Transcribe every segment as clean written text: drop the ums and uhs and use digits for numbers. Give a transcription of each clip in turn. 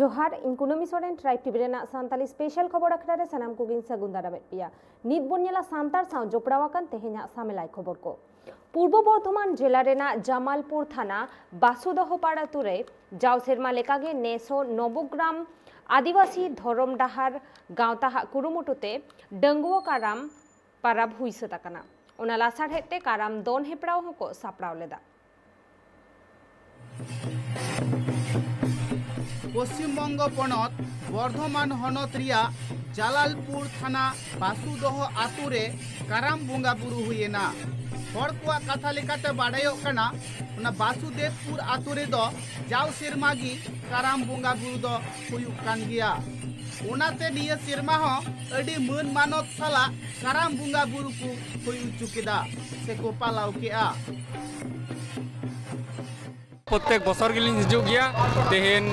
जोहार इन Kunmi Soren tribe TV रेना सान्ताली स्पेशल खबर अखड़ा रे सनाम कुगिन सगुन दारामेद पिया नित बोन नेला सांतार साव जोपड़ावाकन तेहेना सामेलाय खबर को पूर्व बर्धमान जिला रेना जामालपुर थाना बासुदहपाड़ा तुरे जाव सेरमा लेकागे नेसो नवग्राम आदिवासी धरम डाहार गावता कुरुमुटुते डंगुआ काराम पाराब हुई सताकना ओना लासार हेते काराम दोन हेपड़ाव हको सापड़ाव लेदा। पश्चिम बंग पनत बर्धमान हनत रिया जालालपुर थाना बासुदह आतुरे काराम बोंगा बुरु हुएना हर कोआ कथा लेकाते बाडायोग कना ओना बासुदेवपुर आतुरे दो जाव सेरमागी काराम बोंगा बुरु दो हुयुग कान गिया ओनाते निया सेरमा हो अडी मान मानत साला काराम बोंगा बुरु को हुयु चुकेदा से को पालाव केआ प्रत्येक बसर गिलिन हिजुग गया तेहेन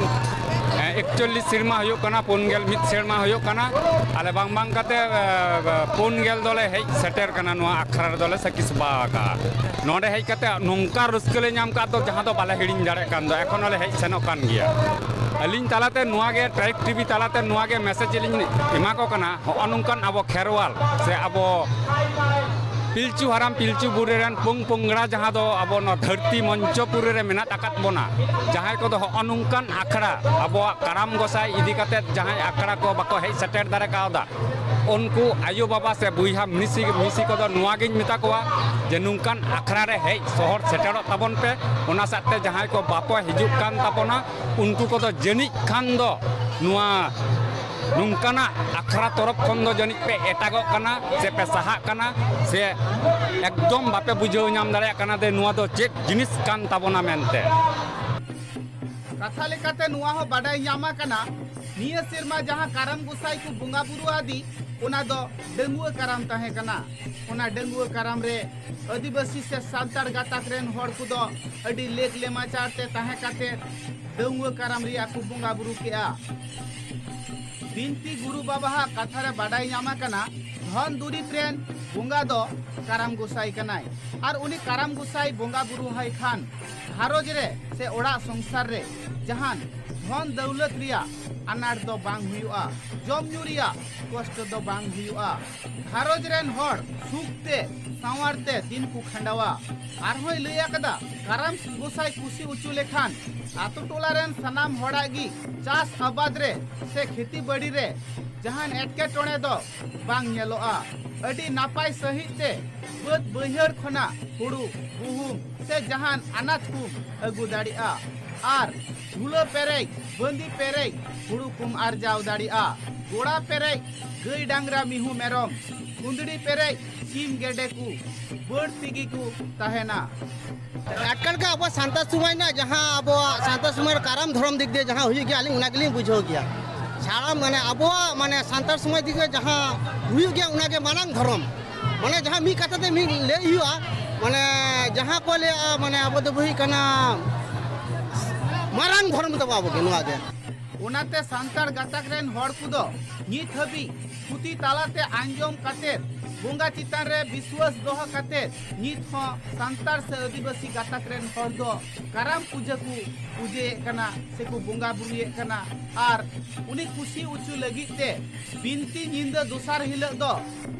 41 सेरमा हुयुग कना 51 सेरमा हुयुग कना आले बांग बांग काते 50 दले हेज सेटर कना नोआ अखरा दले सकिस बाका नोडे हेज काते नोंका रस्कले नाम का तो जहां तो बाले हिडिन दाड़े कान दो एखोन आले हेज सेनो कान गया अलिन तालाते नोआ गे ट्राइब टीवी तालाते नोआ गे मैसेज लिन एमा को कना अनुंकन अबो खेरवाल से अबो पिलचू हराम पिलचू बुरेरन पुंग पुंगड़ा जहां दो अबो न धरती मंचपुरे रे मेनात आकात बोना जहां को दो अनुंकन आखड़ा अबो काराम गोसाई इदी काते जहां आखड़ा को बाको हेज सेटर दारे कावदा उनको आयो बाबा से बुइहा मिसी को दो नुआ गिन मिता कोआ जे नुंकन आखड़ा रे हेज शहर सेटेरो ताबन पे ओना साथे जहां को बापो हिजुक कान तापना उनको को दो जनी खान दो नुआ नुंकाना आखड़ा तरफ खन दो जनी पे एटागो कना से पे सहा कना से एकदम बापे बुझाव नाम दाड़े कना दे नुआ दो चेक जिनिस कान ताबोना मेनते कथा लेकाते नुआ हो बाडाय नामा कना निया सेरमा जहां काराम गोसाई को बोंगा बुरु आदि ओना दो डंगुआ काराम ताहे कना ओना डंगुआ काराम रे आदिवासी से सांतार गाताक रेन हर को दो अडी लेक लेमाचार ते ताहे काते डंगुआ काराम रिया को बोंगा बुरु केआ बिनती गुरु बाबा कथा रे बाडाय नामा कना धन दुरी ट्रेन बोंगा दो काराम गोसाई कनाय और उनी काराम गोसाई बोंगा बुरु हाय खान घारोज रे से ओड़ा संसार रे जहान धन दौलत रिया अनाट दो बांग हुयुआ जम न्यू रिया कष्ट दो बांग हुयुआ घारोज रेन हर सुखते सावारते दिन को खंडावा आर होय लैया कदा काराम गोसाई खुशी उचु लेखान आतो टोला रेन सनाम हड़ागी चास आबाद रे से खेती बाड़ी रे जहान एटके टोणे दो बांग नेलोआ अडी नापाय सहित ते बद बहर खना हुड़ू गुहुम से जहान अनाज को अगु दाड़िया आर धुलो पेरे बंदी पेरे हुड़ू कुम आरजाव दाड़िया गोड़ा पेरे गई डांगरा मिहू मेरम कुंदड़ी पेरे सीम गेडे को बड़ तिगी को तहेना आजकल का अब सांता समय ना जहाँ अब सांता समय काराम धर्म दिख दे जहाँ हुई गया उना के लिए बुझो गया छाड़ा माने अब माने सांता समय दिख जहाँ हुई गया उना के मानंग धर्म माने जहाँ मी कथा ते मी ले हुआ माने जहाँ को ले माने अब तो वही कना मारंग धर्म तो अब के नुआ के उनाते सांतार गाताक रेन हर कुदो नित हबी पुती तालाते आंजम काते बोंगा चितान रे विश्वास दोह काते नित हो सांतार से आदिवासी गाताक रेन हर दो काराम पूजा को पूजे कना से को बोंगा बुरुए कना आर उनी खुशी उचु लगिते बिनती निंदा दोसार हिलक दो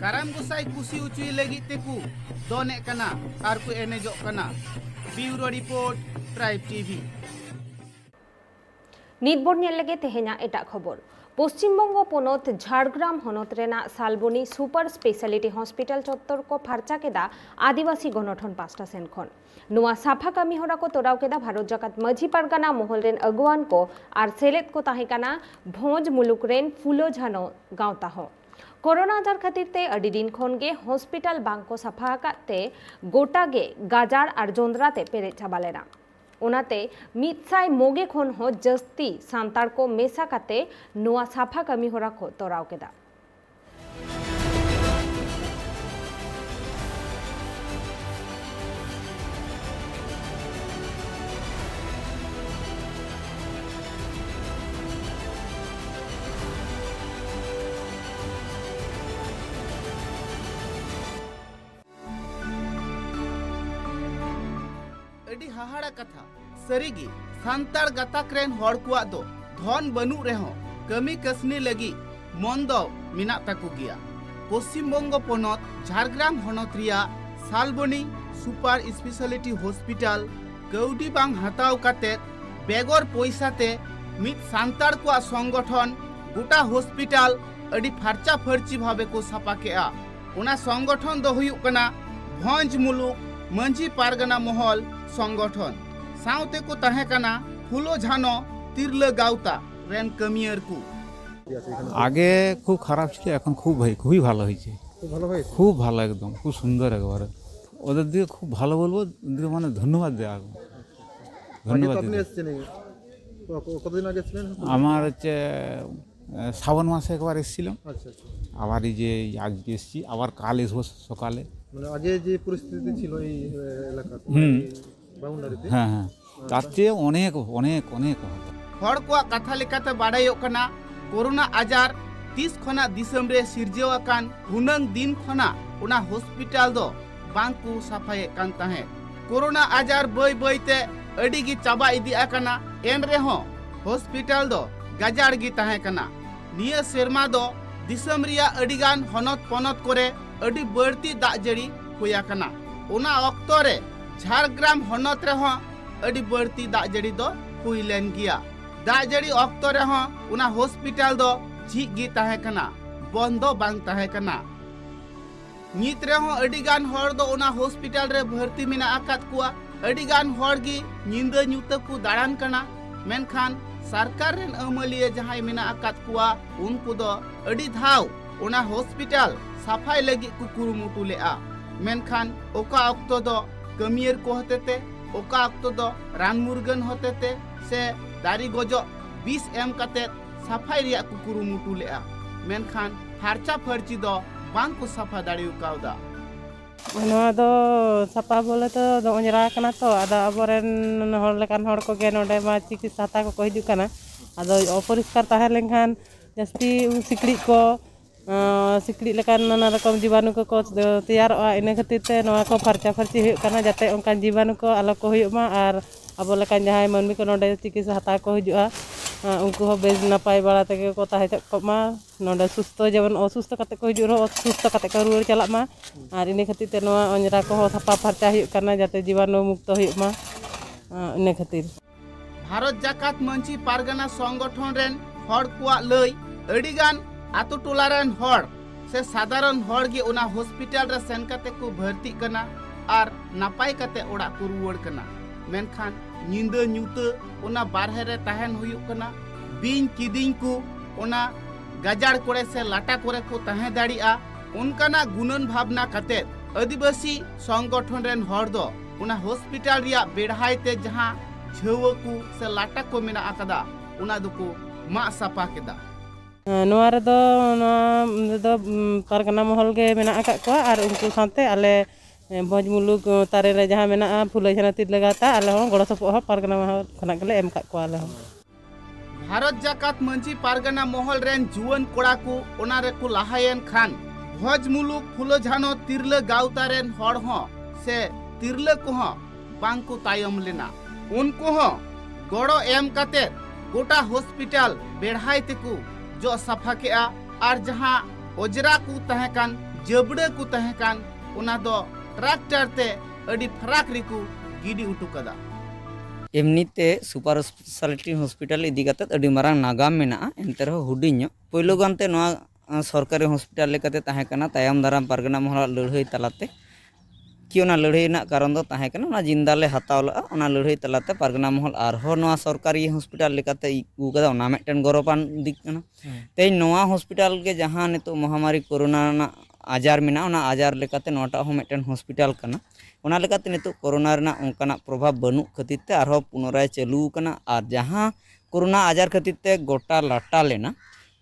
काराम गोसाई खुशी उचु लगिते को दोने कना आर को एनेजो कना ब्यूरो रिपोर्ट ट्राइब टीवी नित बोन नेल लगे तेहेना एटा खबर पश्चिम बंग पनत झाड़ग्राम हनत रेना सालबनी सुपर स्पेशलिटी हॉस्पिटल चत्तर को फार्चा केदा आदिवासी गणठन पास्टा सेन खन नुआ साफा कामी हरा को तोराव केदा भारत जाकात माझी पारगाना महल रेन अगुवान को आर सेलेद को ताहेकाना भोज मुलुक रेन फुलो झानो गावता हो कोरोना आजार खातिर ते अडी दिन खन गे हॉस्पिटल बांग को साफा काते गोटा गे गाजार आर जोंद्राते पेरे चाबालेना उनाते मितसाय मोगे खन हो जस्ती सांतार को मेसा काते नुआ साफा कामी होरा को तोराव केदा अडी हाहाड़ा कथा सरीगी सांतार गाताक रेन हड़ कुआ दो धन बनू रेहो कमी कसनी लगी मन दो मिना ताकू गिया। पश्चिम बंग पोनोत झारग्राम होनोत रिया सालबनी सुपर स्पेशलिटी हॉस्पिटल कौडी बांग हताव काते बेगर पैसाते मित सांतार को संगठन गोटा हॉस्पिटल अडी फार्चा फर्ची भावे को सापा केआ। उना संगठन दो हुयुक कना भंज मुलुक मंझी पारगना महल संगठन साउते को तहे कना फुलो झानो तिरले गावता रेन कमियर को। आगे खूब खराब छिलो এখন খুবই ভালো হয়েছে। খুব ভালো একদম খুব সুন্দর একবারে ওদের দিকে খুব ভালো বলবো দিকে মানে ধন্যবাদ দেয়া ধন্যবাদ। আপনি এসেছেন কতদিন আগে ছিলেন? আমার হচ্ছে শ্রাবণ মাসে একবার এসেছিলাম। আচ্ছা আবার এই যে আজকে এসেছি আবার কাল এসবো সকালে। মানে আগে যে পরিস্থিতি ছিল এই এলাকাতে বাউন্ডারিতে হ্যাঁ হ্যাঁ তার চেয়ে অনেক অনেক অনেক हर को कथा लेकाते बाड़ायो कना कोरोना आजार 30 खना दिसम रे सिरजेव अकान हुनंग दिन खना उना हॉस्पिटल दो बांकु सफाये कान ताहे। कोरोना आजार बय बयते अडी गी चाबा इदी अकाना एन रे हो हॉस्पिटल दो गाजार गी ताहे कना। निया सेरमा दो दिसम रिया अडीगान हनत पनत करे अडी बर्ती दा जड़ी हुया कना। उना अक्तो रे झारग्राम हनत रे हो अडी बर्ती दा जड़ी दो हुइलेन गिया। दा जड़ी अक्तो रे हो उना हॉस्पिटल दो झिक गी ताहे कना बंदो बांग ताहे कना। नित रे हो अडीगान हर दो उना हॉस्पिटल रे भर्ती मिना आकात कुआ अडीगान हर गी निंदा न्यूता को दाड़ान कना। मेनखान सरकार रेन अमलिया जहां मिना आकात कुआ उनको दो अडी धाव उना हॉस्पिटल सफाई लगी को कुरुमुटु लेआ। मेनखान ओका अक्तो दो कमियर को हतेते ओका अक्तो दो रान मुर्गन हतेते से दारी गजो 20 एम काते सफाई रिया को कुरुमुटु लेआ। मेनखान फारचा फर्ची दो बांग को सफा दाड़ी उकावदा। नोआ दो सफा बोले तो दोंजरा कना तो आदा अबरेन हर लेकान हर को गे नोडे मा चिकित्सा ता को हिजु कना आदो अपरिष्कार ताहे लेखान जस्ती सिकड़ी को सिकड़ी लेकान नाना रकम जीवाणु को तैयारोआ इन खातिर ते नोआ को फरचा फरची हुयुक कना जाते ओनकान जीवाणु को आलो को हुयुक मा आर अब लेकान जहां मानमी को नोडे चिकित्सा हता को हिजुआ उनको हो बेज नपाय बाड़ा तके को ताहे को मा नोडे सुस्थ जेवन असुस्थ कते को हिजु रो सुस्थ कते को रुवार चला मा आर इन खातिर ते नोआ अंजरा को हो सफा फरचा हुयुक कना जाते जीवाणु मुक्त हुयुक मा इन खातिर। भारत जाकात मंची पारगना संगठन रेन हर कुआ लई अडीगान आतु टोला रेन हर से साधारण हर गे उना हॉस्पिटल रे सेन कते को भर्ती कना आर नापाय कते ओड़ा को रुवार कना। मेनखान निंदा न्यूता उना बारहे रे ताहेन हुयुक कना। बिन किदिन को उना गाजार कोरे से लाटा कोरे को ताहे दाड़िया उनकाना गुणन भावना कते आदिवासी संगठन रेन हर दो उना हॉस्पिटल रिया बेढ़ाइते जहां झेव को से लाटा को मेना आकदा उना दुको मा सापा केदा। नोआ रे दो पारगना महल गे मेना आका को आर उनको साथे आले भोज मुलुक तारे रे जहां मेना फुलै छना तिर लगाता आले हो गड़ो सपो हो पारगना महल खना गेले एम का को आले हो। भारत जाकात मंची पारगना महल रेन जुवन कोड़ा को ओना रे को लाहायन खान भोज मुलुक फुलो झानो तिरले गावता रेन हड़ हो से तिरले को हो बांग को तायम लेना उनको हो गड़ो एम काते गोटा हॉस्पिटल बेढ़ाई तेकु जो सफा केआ आर जहां ओजरा को तहेकान जबड़े को तहेकान उना दो ट्रैक्टर ते अडी फराक रिकु गिडी उटु कदा। एमनीते सुपर स्पेशलिटी हॉस्पिटल इदी काते अडी मारांग नागाम मेना एनते रहो हुडिញपहिलो गानते नोआ सरकारी हॉस्पिटल लेकाते तहेकाना तायम दाराम पारगना महल लड़ाई तलाते कि ओना लड़ाई ना कारण दो तहेकाना ओना जिंदाले हतावला ओना लड़ाई तलाते पारगना महल आरहो नोआ सरकारी हॉस्पिटल लेकाते इगु कदा ओना मेटन गौरवान दिक कना। ते नोआ हॉस्पिटल के जहां नितो महामारी कोरोना ना आजार मेना ओना आजार लेकाते नोटा हो मेटन हॉस्पिटल कना ओना लेकाते नितो कोरोना रना ओनकाना प्रभाव बनु खातिर ते आरहो पुनराय चालू कना आर जहां कोरोना आजार खातिर ते गोटा लाटा लेना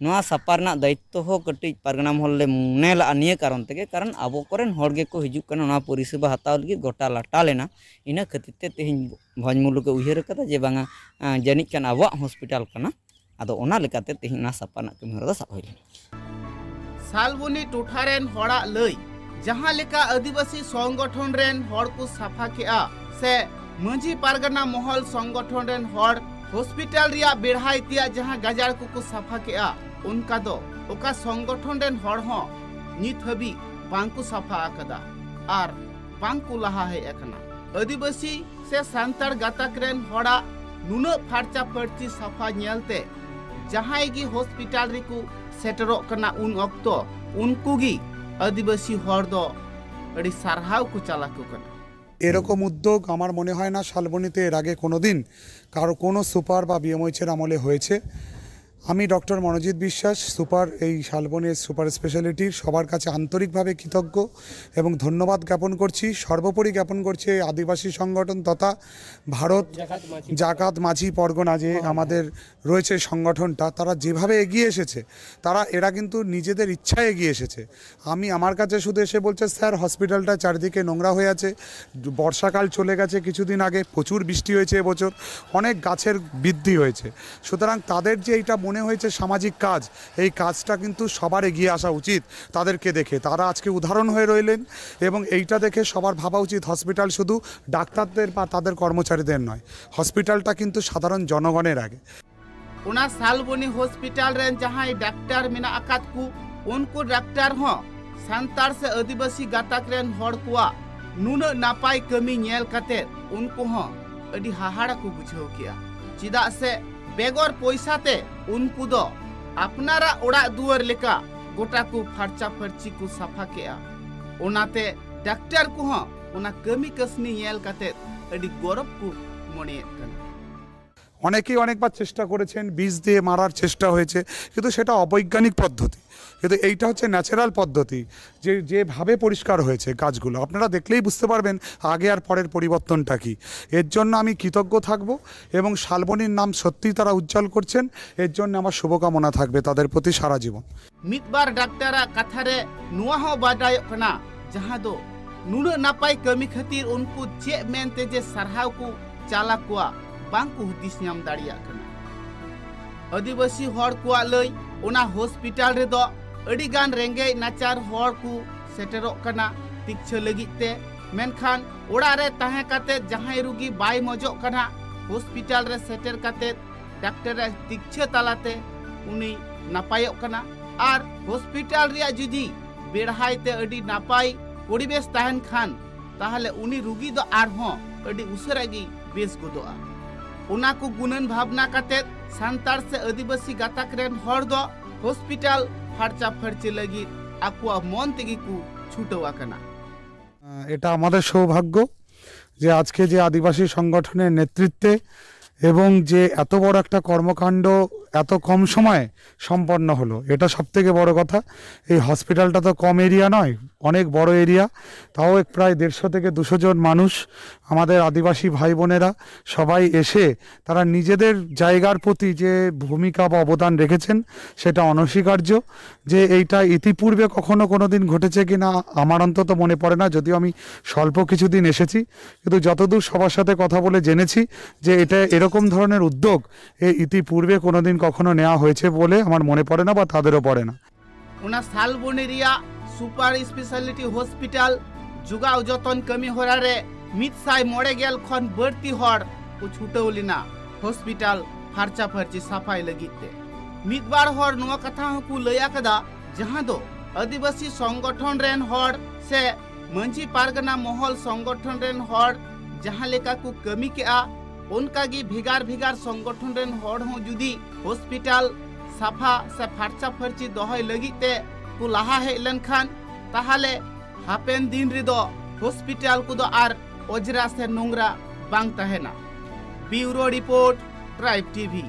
नोआ सपारना दायित्व हो कटी पारगना महल ले मुनेला निये कारण तेगे कारण आबो कोरेन हर गे को हिजुक कना नोआ परिसेबा हताव लगी गोटा लाटा लेना इना खातिर ते तेहिन भोज मुलुक उयहर कदा जे बांगा जानिक कान आबो हॉस्पिटल कना आदो ओना लेकाते तेहिन ना सपाना कमिहरा दा साब होइले। सालबनी टोठारेन हड़ा लई जहां लेका आदिवासी संगठन रेन हड़ को सफा केआ से मंझी पारगना महल संगठन रेन हड़ हॉस्पिटल रिया बेढ़ाई तिया जहां गजार को साफा केआ उनका दो ओका संगठन रेन हड़ हो नित हबी बांकु साफा आकदा आर बांकु लहा है एकना आदिवासी से सांतार गातक रेन हड़ा नुना फारचा फर्ची साफा नेलते जहां गी हॉस्पिटल रिकु सेटरो कना उन अक्तो उनको गी आदिवासी हड़ दो अड़ी सारहाव को चालाको कना এরকম উদ্যোগ আমার মনে হয় না শালবনীতে এর আগে কোনো দিন কারো কোনো সুপার বা বিএমএইচের আমলে হয়েছে। আমি ডক্টর মনোজিৎ বিশ্বাস সুপার এই শালবনীর সুপার স্পেশালিটির সবার কাছে আন্তরিকভাবে কৃতজ্ঞ এবং ধন্যবাদ জ্ঞাপন করছি। সর্বোপরি জ্ঞাপন করছি এই আদিবাসী সংগঠন তথা ভারত জাকাত মাঝি পরগনা যে আমাদের রয়েছে সংগঠনটা, তারা যেভাবে এগিয়ে এসেছে তারা এরা কিন্তু নিজেদের ইচ্ছায় এগিয়ে এসেছে। আমি আমার কাছে শুধু এসে বলছে স্যার হসপিটালটা চারিদিকে নোংরা হয়ে আছে, বর্ষাকাল চলে গেছে কিছুদিন আগে, প্রচুর বৃষ্টি হয়েছে এবছর, অনেক গাছের বৃদ্ধি হয়েছে, সুতরাং তাদের যে এইটা মনে হয়েছে সামাজিক কাজ, এই কাজটা কিন্তু সবার এগিয়ে আসা উচিত। তাদেরকে দেখে তারা আজকে উদাহরণ হয়ে রইলেন এবং এইটা দেখে সবার ভাবা উচিত হসপিটাল শুধু ডাক্তারদের বা তাদের কর্মচারীদের নয়, হসপিটালটা কিন্তু সাধারণ জনগণের আগে। उना सालबनी हॉस्पिटल रेन जहां डॉक्टर मिना आकात को उनको डॉक्टर हो सांतार से आदिवासी गातक रेन हड़ कुआ नुना नापाई कमी नेल कते उनको हो अडी हाहाड़ा को बुझाव किया चिदा से बेगर पैसाते उनको दो अपनारा ओड़ा दुआर लेका गोटा को फरचा फरची को साफा किया ओनाते डॉक्टर को हो ओना कमी कसनी नेल कते अडी गौरव को मने অনেকেই অনেকবার চেষ্টা করেছেন, বীজ দিয়ে মারার চেষ্টা হয়েছে, কিন্তু সেটা অবৈজ্ঞানিক পদ্ধতি। কিন্তু এইটা হচ্ছে ন্যাচারাল পদ্ধতি, যেভাবে পরিষ্কার হয়েছে গাছগুলো আপনারা দেখলেই বুঝতে পারবেন আগে আর পরের পরিবর্তনটা কি। এর জন্য আমি কৃতজ্ঞ থাকব এবং শালবনীর নাম সত্যিই তারা উজ্জ্বল করছেন, এর জন্য আমার শুভকামনা থাকবে তাদের প্রতি সারা জীবন। মিতবার ডাক্তারা কাথারে নুয়া হো বাডায় কনা যাহা দো নুনা নাপাই কমি খাতির উনকু যে মেনতে যে সারহাও কু চালা কুয়া बांकु हुदिस नाम दाड़िया कना आदिवासी हड़ कुआ लई ओना हॉस्पिटल रे दो अडी गान रेंगे नाचार हड़ कु सेटेरो कना तिक्छ लगिते मेनखान ओड़ा रे ताहे काते जहां रुगी बाय मजो कना हॉस्पिटल रे सेटर काते डॉक्टर रे तिक्छ तालाते उनी नापायो कना आर हॉस्पिटल रे जुदी बेढ़ाइते अडी नापाई परिवेश ताहन खान ताहले उनी रुगी दो आर हो अडी उसरागी बेस गोदोआ उना को गुणन भावना काते सांतार से आदिवासी गातक रेन हड़ दो हॉस्पिटल फरचा फरचे लगी आकुआ मन तेगी को छुटवा कना। এটা আমাদের সৌভাগ্য যে আজকে যে আদিবাসী সংগঠনের নেতৃত্বে এবং যে এত বড় একটা কর্মকাণ্ড এত কম সময়ে সম্পন্ন হলো, এটা সবথেকে বড় কথা। এই হসপিটালটা তো কম এরিয়া নয়, অনেক বড় এরিয়া, তাও প্রায় 150 থেকে 200 জন মানুষ আমাদের আদিবাসী ভাই বোনেরা সবাই এসে তারা নিজেদের জায়গার প্রতি যে ভূমিকা বা অবদান রেখেছেন সেটা অনস্বীকার্য। যে এইটা ইতিপূর্বে কখনো কোনো দিন ঘটেছে কি না আমার অন্তত মনে পড়ে না, যদিও আমি স্বল্প কিছুদিন এসেছি, কিন্তু যতদূর সবার সাথে কথা বলে জেনেছি যে এটা এরকম ধরনের উদ্যোগ ইতিপূর্বে কোনোদিন কখনো নেওয়া হয়েছে বলে আমার মনে পড়ে না বা তাদেরও পড়ে না। ওনা Salboni Riya super speciality hospital जुगाव जतन कमी होरारे 100 गेल खन बढ़ती हड़ को छुटौलिना हॉस्पिटल फरचा फरची सफाई लगिते मिदबार हड़ नुआ कथा को लया कदा जहां दो आदिवासी संगठन रेन हड़ से मंझी पारगना महल संगठन रेन हड़ जहां लेका को कमी के आ उनका गी भिगार भिगार संगठन रेन हड़ हो जुदी हॉस्पिटल सफा से फरचा फरची दोहय लगिते को लाहा हेलन खान ताहले हापेन दिन रिदो हॉस्पिटल को दो आर ओजरा से नोंगरा बांग तहेना। Bureau report tribe TV.